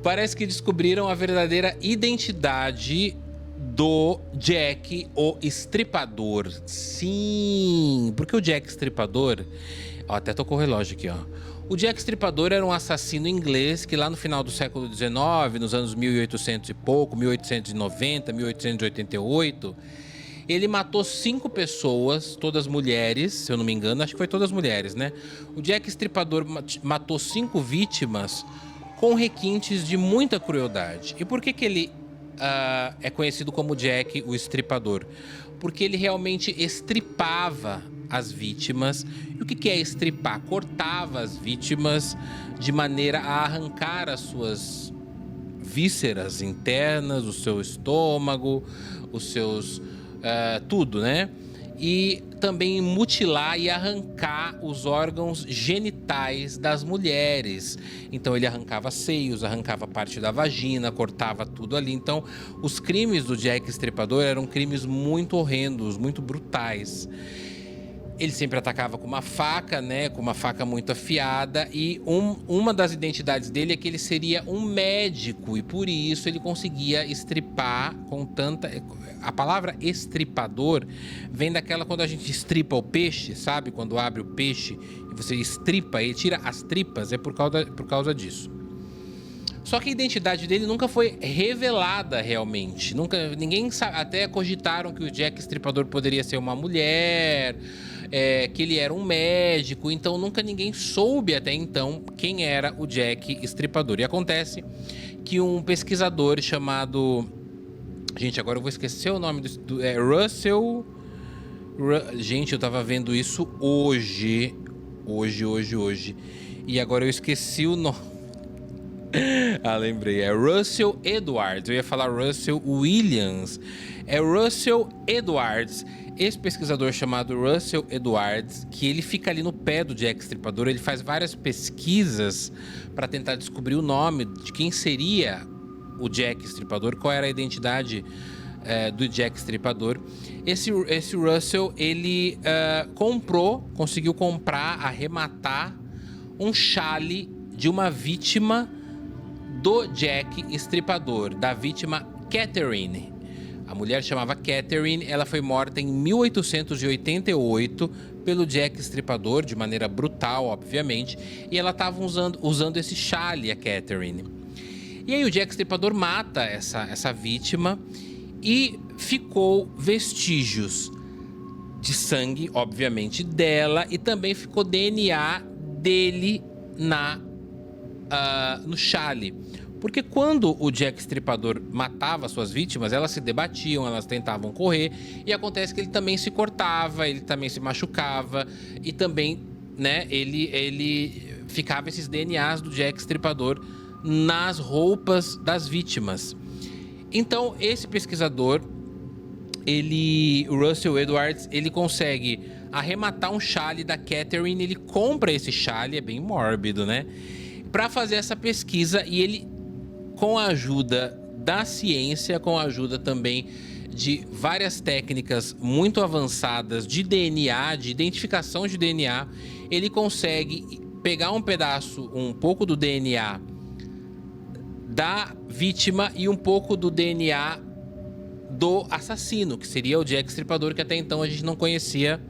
Parece que descobriram a verdadeira identidade do Jack o Estripador. Sim, porque o Jack Estripador... Ó, até tocou o relógio aqui, ó. O Jack Estripador era um assassino inglês que lá no final do século XIX, nos anos 1800 e pouco, 1890, 1888... ele matou 5 pessoas, todas mulheres, se eu não me engano, acho que foi todas mulheres, né? O Jack Estripador matou 5 vítimas com requintes de muita crueldade. E por que ele é conhecido como Jack o Estripador? Porque ele realmente estripava as vítimas. E o que é estripar? Cortava as vítimas de maneira a arrancar as suas vísceras internas, o seu estômago, os seus... tudo, né? E também mutilar e arrancar os órgãos genitais das mulheres. Então ele arrancava seios, arrancava parte da vagina, cortava tudo ali. Então os crimes do Jack Estripador eram crimes muito horrendos, muito brutais. Ele sempre atacava com uma faca, né? Com uma faca muito afiada. E uma das identidades dele é que ele seria um médico. E por isso ele conseguia estripar com tanta... A palavra estripador vem daquela quando a gente estripa o peixe, sabe? Quando abre o peixe e você estripa e tira as tripas. É por causa disso. Só que a identidade dele nunca foi revelada realmente. Ninguém sabe. Até cogitaram que o Jack Estripador poderia ser uma mulher... que ele era um médico, então nunca ninguém soube até então quem era o Jack Estripador. E acontece que um pesquisador chamado... Gente, agora eu vou esquecer o nome Russell... Gente, eu tava vendo isso hoje. Hoje. E agora eu esqueci o nome. Ah, lembrei. É Russell Edwards. Eu ia falar Russell Williams. É Russell Edwards. Esse pesquisador chamado Russell Edwards, que ele fica ali no pé do Jack Estripador, ele faz várias pesquisas para tentar descobrir o nome de quem seria o Jack Estripador, qual era a identidade do Jack Estripador. Esse Russell, ele conseguiu comprar, arrematar um chale de uma vítima do Jack Estripador, da vítima Catherine. A mulher chamava Catherine, ela foi morta em 1888 pelo Jack Estripador, de maneira brutal, obviamente, e ela estava usando esse chale, a Catherine. E aí o Jack Estripador mata essa vítima e ficou vestígios de sangue, obviamente, dela, e também ficou DNA dele no chale. Porque quando o Jack Estripador matava suas vítimas, elas se debatiam, elas tentavam correr, e acontece que ele também se cortava, ele também se machucava, e também, né, ele ficava esses DNAs do Jack Estripador nas roupas das vítimas. Então, esse pesquisador, o Russell Edwards, ele consegue arrematar um chale da Catherine, ele compra esse chale, é bem mórbido, né, para fazer essa pesquisa, e ele, com a ajuda da ciência, com a ajuda também de várias técnicas muito avançadas de DNA, de identificação de DNA, ele consegue pegar um pouco do DNA da vítima e um pouco do DNA do assassino, que seria o Jack Estripador, que até então a gente não conhecia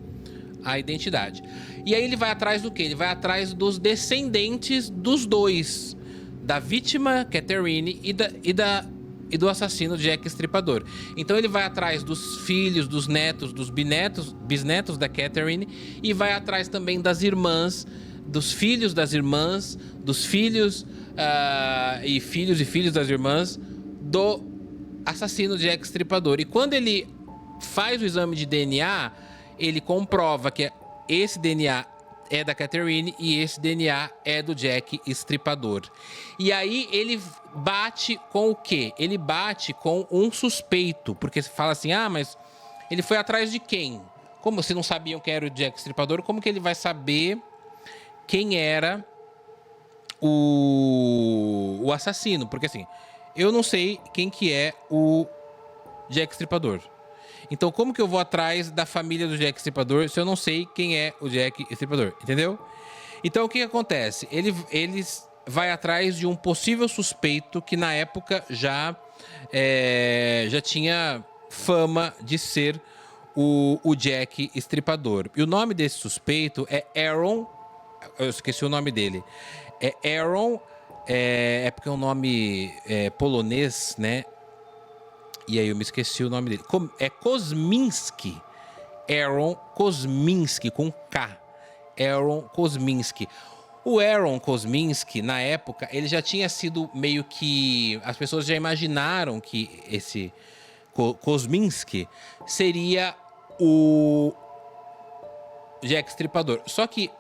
a identidade. E aí ele vai atrás do quê? Ele vai atrás dos descendentes dos dois, da vítima Catherine e do assassino Jack Estripador. Então ele vai atrás dos filhos, dos netos, dos bisnetos da Catherine, e vai atrás também das irmãs, dos filhos das irmãs, dos filhos e filhos das irmãs do assassino Jack Estripador. E quando ele faz o exame de DNA, ele comprova que esse DNA é da Catherine e esse DNA é do Jack Estripador. E aí ele bate com o quê? Ele bate com um suspeito, porque você fala assim, mas ele foi atrás de quem? Como se não sabiam quem era o Jack Estripador, como que ele vai saber quem era o assassino? Porque assim, eu não sei quem que é o Jack Estripador. Então, como que eu vou atrás da família do Jack Estripador se eu não sei quem é o Jack Estripador, entendeu? Então, o que acontece? Eles vai atrás de um possível suspeito que na época já tinha fama de ser o Jack Estripador. E o nome desse suspeito é Aaron. Eu esqueci o nome dele. É Aaron. É porque é um nome polonês, né? E aí eu me esqueci o nome dele. É Kosminski. Aaron Kosminski, com K. Aaron Kosminski. O Aaron Kosminski, na época, ele já tinha sido meio que... As pessoas já imaginaram que esse Kosminski seria o Jack Estripador. Só que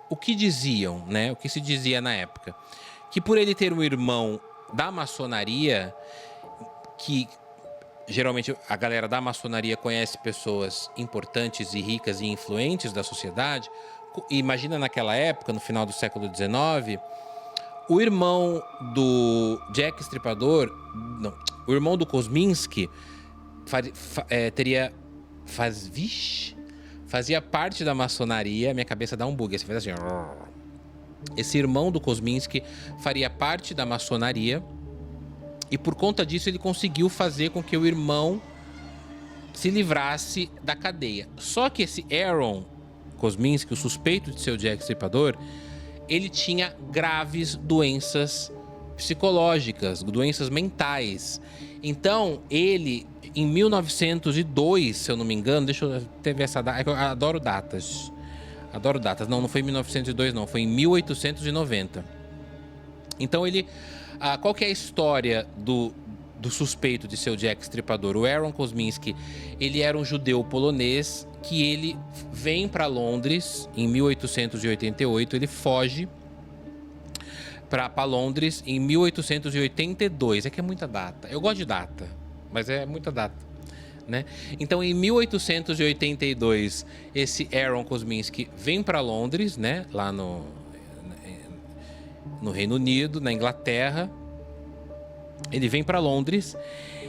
o que diziam, né? O que se dizia na época? Que por ele ter um irmão da maçonaria, que geralmente a galera da maçonaria conhece pessoas importantes e ricas e influentes da sociedade. Imagina naquela época, no final do século XIX, o irmão do Jack Estripador, não, o irmão do Kosminski fazia parte da maçonaria. Minha cabeça dá um bug, você faz assim. Esse irmão do Kosminski faria parte da maçonaria. E por conta disso ele conseguiu fazer com que o irmão se livrasse da cadeia. Só que esse Aaron Kosminski, o suspeito de ser o Jack Estripador, ele tinha graves doenças psicológicas, doenças mentais. Então ele, em 1902, se eu não me engano, deixa eu ver essa data, eu adoro datas. Adoro datas. Não foi em 1902 não, foi em 1890. Então ele... qual que é a história do suspeito de ser o Jack Estripador? O Aaron Kosminski, ele era um judeu polonês que ele vem para Londres em 1888. Ele foge para Londres em 1882. É que é muita data. Eu gosto de data, mas é muita data, né? Então, em 1882, esse Aaron Kosminski vem para Londres, né? Lá no Reino Unido, na Inglaterra. Ele vem para Londres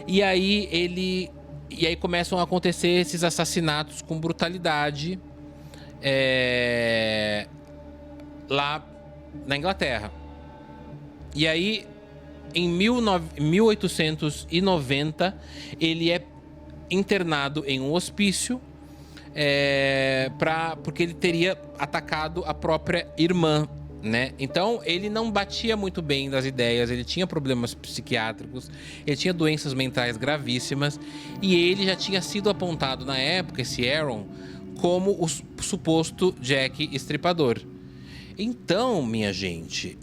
e aí começam a acontecer esses assassinatos com brutalidade lá na Inglaterra. E aí, em 1890, ele é internado em um hospício porque ele teria atacado a própria irmã, né? Então ele não batia muito bem das ideias, ele tinha problemas psiquiátricos, ele tinha doenças mentais gravíssimas e ele já tinha sido apontado na época, esse Aaron, como o suposto Jack Estripador. Então, minha gente,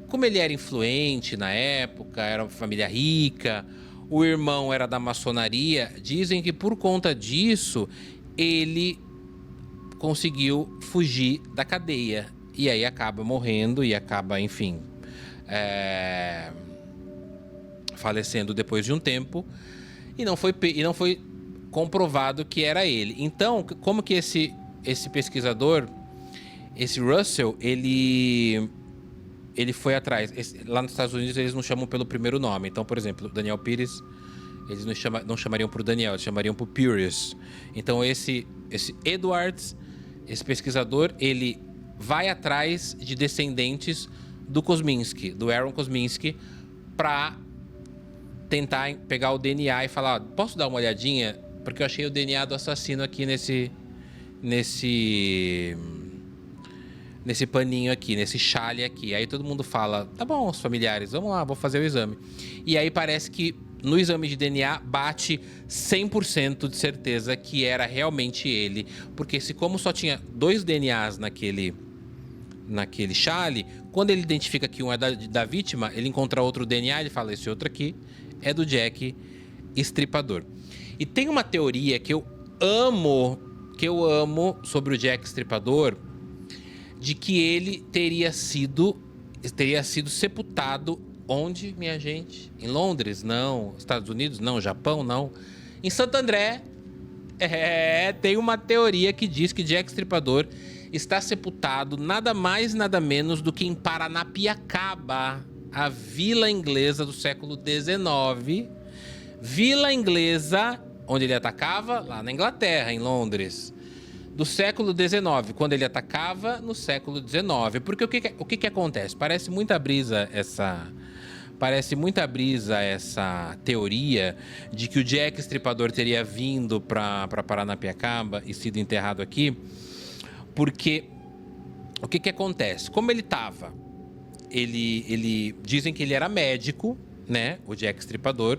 como ele era influente na época, era uma família rica, o irmão era da maçonaria, dizem que por conta disso ele conseguiu fugir da cadeia. E aí acaba morrendo e acaba, enfim, falecendo depois de um tempo. E não foi comprovado que era ele. Então, como que esse pesquisador, esse Russell, ele foi atrás. Lá nos Estados Unidos eles não chamam pelo primeiro nome. Então, por exemplo, Daniel Pires, eles não chamariam por Daniel, eles chamariam por Pires. Então esse Edwards, esse pesquisador, ele vai atrás de descendentes do Kosminski, do Aaron Kosminski, para tentar pegar o DNA e falar: posso dar uma olhadinha? Porque eu achei o DNA do assassino aqui nesse paninho aqui, nesse chale aqui. Aí todo mundo fala: tá bom, os familiares, vamos lá, vou fazer o exame. E aí parece que no exame de DNA bate 100% de certeza que era realmente ele. Porque como só tinha 2 DNAs naquele chale, quando ele identifica que um é da vítima, ele encontra outro DNA, ele fala: esse outro aqui é do Jack Estripador. E tem uma teoria que eu amo sobre o Jack Estripador, de que ele teria sido sepultado onde, minha gente? Em Londres? Não. Estados Unidos? Não. Japão? Não. Em Santo André. Tem uma teoria que diz que Jack Estripador está sepultado nada mais, nada menos do que em Paranapiacaba, a vila inglesa do século XIX. Vila inglesa, onde ele atacava, lá na Inglaterra, em Londres. do século XIX, quando ele atacava no século XIX. Porque o que acontece? Parece muita brisa essa teoria de que o Jack Estripador teria vindo para Paranapiacaba e sido enterrado aqui, porque o que acontece? Como ele estava, dizem que ele era médico, né, o Jack Estripador,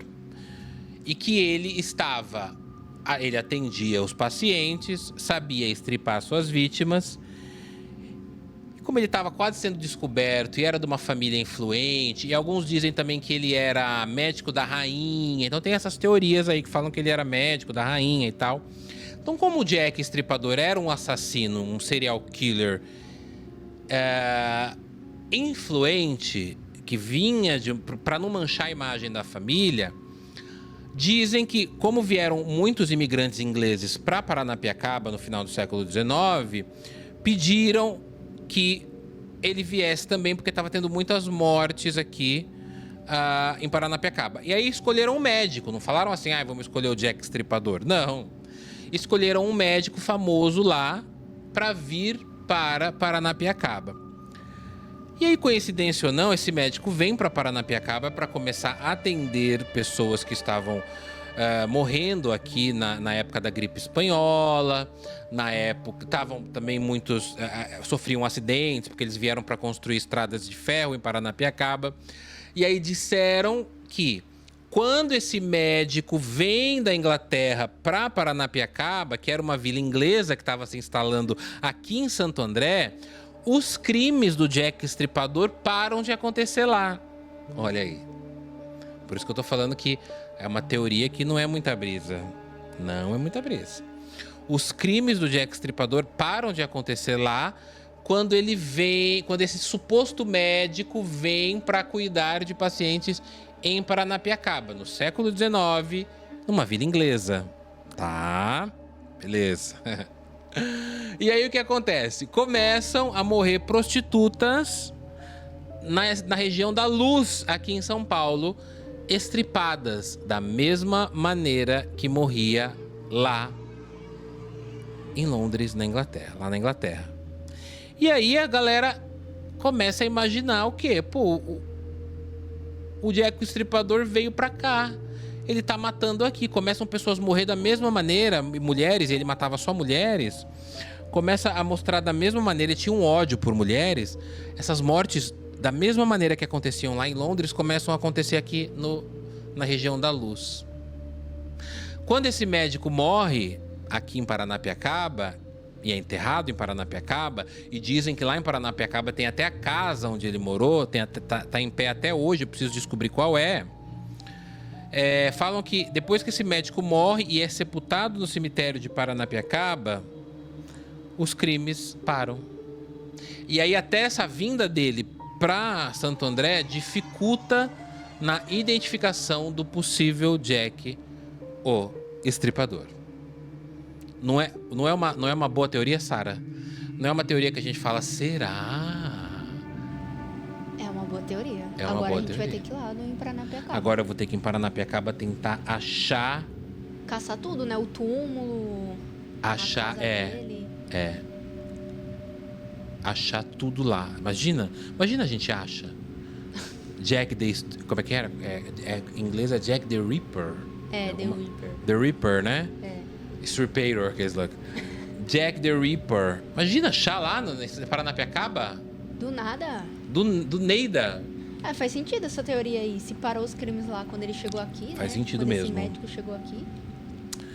e que ele atendia os pacientes, sabia estripar suas vítimas. Como ele estava quase sendo descoberto e era de uma família influente, e alguns dizem também que ele era médico da rainha, então tem essas teorias aí que falam que ele era médico da rainha e tal. Então, como o Jack Estripador era um assassino, um serial killer influente, que vinha para não manchar a imagem da família, dizem que, como vieram muitos imigrantes ingleses para Paranapiacaba no final do século XIX, pediram que ele viesse também, porque estava tendo muitas mortes aqui em Paranapiacaba. E aí escolheram um médico, não falaram assim, vamos escolher o Jack Estripador. Não. Escolheram um médico famoso lá para vir para Paranapiacaba. E aí, coincidência ou não, esse médico vem para Paranapiacaba para começar a atender pessoas que estavam morrendo aqui na época da gripe espanhola. Na época, estavam também muitos sofriam acidentes, porque eles vieram para construir estradas de ferro em Paranapiacaba. E aí disseram que quando esse médico vem da Inglaterra para Paranapiacaba, que era uma vila inglesa que estava se instalando aqui em Santo André, os crimes do Jack Estripador param de acontecer lá. Olha aí. Por isso que eu tô falando que é uma teoria que não é muita brisa. Não é muita brisa. Os crimes do Jack Estripador param de acontecer lá quando esse suposto médico vem para cuidar de pacientes em Paranapiacaba, no século XIX, numa vila inglesa. Tá? Beleza. E aí o que acontece? Começam a morrer prostitutas na região da Luz, aqui em São Paulo, estripadas da mesma maneira que morria lá em Londres, lá na Inglaterra. E aí a galera começa a imaginar o quê? O Jack Estripador veio pra cá. Ele tá matando aqui. Começam pessoas a morrer da mesma maneira, mulheres, ele matava só mulheres. Começa a mostrar da mesma maneira, ele tinha um ódio por mulheres. Essas mortes, da mesma maneira que aconteciam lá em Londres, começam a acontecer aqui na região da Luz. Quando esse médico morre aqui em Paranapiacaba, e é enterrado em Paranapiacaba, e dizem que lá em Paranapiacaba tem até a casa onde ele morou, tá em pé até hoje, eu preciso descobrir qual é. Falam que depois que esse médico morre e é sepultado no cemitério de Paranapiacaba, os crimes param. E aí até essa vinda dele para Santo André dificulta na identificação do possível Jack, o Estripador. Não é uma boa teoria, Sara? Não é uma teoria que a gente fala, será? É uma boa teoria. É uma Agora boa a gente teoria. vai ter que ir lá em Paranapiacaba. Agora eu vou ter que ir em Paranapiacaba tentar achar... Caçar tudo, né? O túmulo, Achar, a casa dele. Achar tudo lá. Imagina a gente acha. Jack the... Como é que era? Em inglês é Jack the Ripper. The Ripper. The Ripper, né? É. Stripator, que eles look. Jack the Ripper. Imagina achar lá no Paranapiacaba? Do nada. Do Neida. Faz sentido essa teoria aí. Se parou os crimes lá quando ele chegou aqui, Faz né? sentido quando mesmo. Esse médico chegou aqui.